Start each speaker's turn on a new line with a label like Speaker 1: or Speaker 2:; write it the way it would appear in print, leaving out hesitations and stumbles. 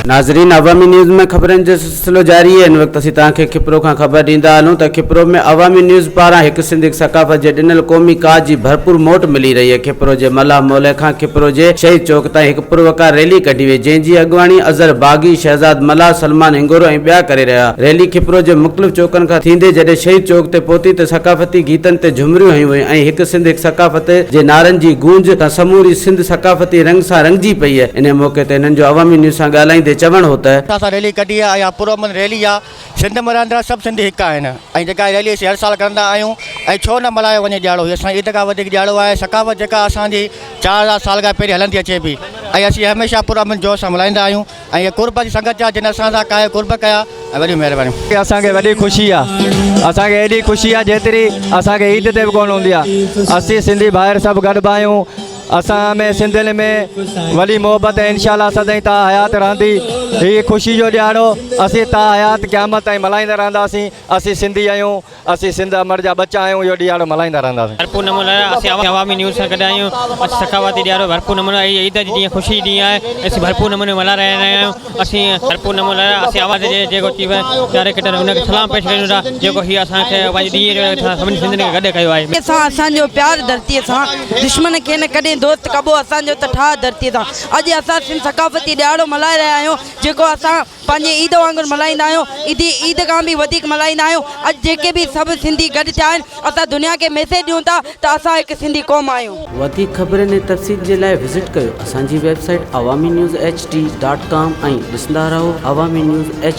Speaker 1: नाज़रीन, अवामी न्यूज़ में खबरन जो सिलसिलो जारी है। इन वक्त असीं तव्हांखे खिपरो खां ख़बर ॾींदा हलूं त खिपरो में अवामी न्यूज़ पारां हिकु सिंधी सकाफ़त जे ॾिनल क़ौमी काज जी भरपूर मोट मिली रही है। खिपरो जे मल्हा मोले खां खिपरो जे शहीद चौक ताईं हिकु पुरवकार रैली कढी वई, जंहिंजी अॻुवाणी अज़हर बाग़ी, शहज़ाद मल्हा, सलमान हिंगोरो ऐं ॿिया करे रहिया। रैली खिपरो जे मुख़्तलिफ़ चौकनि खां थींदे जॾहिं शहीद चौक ते पहुती त सकाफ़ती गीतनि ते झुमरियूं हयूं वयूं ऐं हिकु सिंध हिकु सकाफ़त जे नारनि जी गूंज सां समूरी सिंध सकाफ़ती रंग सां रंगजी पई है। इन मौक़े ते हिननि जो अवामी न्यूज़ सां ॻाल्हाईंदे चवणु हो त
Speaker 2: असां रैली कढी आहे या पुरअमन रैली आहे। सिंध में रहंदड़ सभु सिंधी हिकु आहिनि ऐं जेका रैली असीं हर साल कंदा आहियूं ऐं छो न मल्हायो वञे ॾियारो। हीअ असां ईद खां वधीक ॾियारो आहे। सकाफ़त जेका असांजी 4000 साल खां पहिरीं हलंदी अचे पई ऐं असीं हमेशह पुरअमन जोश सां मल्हाईंदा आहियूं ऐं इहा कुर्ब जी संगत आहे जिन असां सां काए कुर्ब कया ऐं वॾी महिरबानी।
Speaker 3: असांखे वॾी ख़ुशी आहे, असांखे एॾी ख़ुशी आहे जेतिरी असांखे ईद ते बि कोन हूंदी आहे। असीं सिंधी भाइर सभु गॾु आहियूं। असां में सिंधियुनि में वॾी मोहबत ऐं इंशाअल्लाह सदाईं तव्हां हयात रहंदी। हीअ ख़ुशी जो ॾियारो असीं तव्हां हयात क़यामत ताईं मल्हाईंदा रहंदासीं। असीं सिंधी आहियूं, असीं सिंध अमर जा बच्चा आहियूं। इहो ॾियारो मल्हाईंदा रहंदासीं।
Speaker 4: भरपूर नमूने असीं अवामी न्यूज़ सां गॾु आहियूं। असीं सकाफ़ती ॾियारो भरपूर नमूने ईद जी ॾींहुं ख़ुशी ॾींहुं आहे, असीं भरपूर नमूने मल्हाए रहिया आहियूं। असीं भरपूर नमूने असीं आवाज़ जे जेको थी वियो डायरेक्टर हुनखे सलाम पेश कयूं था, जेको हीअ असांखे ॾींहुं सभिनी सिंधियुनि खे गॾु कयो आहे।
Speaker 5: असांजो प्यार धरतीअ सां, दुश्मन खे न कॾहिं दोस्त कबो असांजो त ठा धरतीअ सां। अॼु असां सिंध सकाफ़ती ॾियारो मल्हाए रहिया आहियूं, जेको असां पंहिंजे ईद वांगुरु मल्हाईंदा आहियूं। ईद खां बि वधीक मल्हाईंदा आहियूं। अॼु जेके बि सभु सिंधी गॾु थिया आहिनि, असां दुनिया खे मैसेज ॾियूं था त असां हिकु सिंधी क़ौम आहियूं।
Speaker 1: वधीक ख़बरनि ऐं तफ़सील जे लाइ विज़िट कयो असांजी वेबसाइट awamiNewsHD.com ऐं ॾिसंदा रहो अवामी न्यूज़ HD।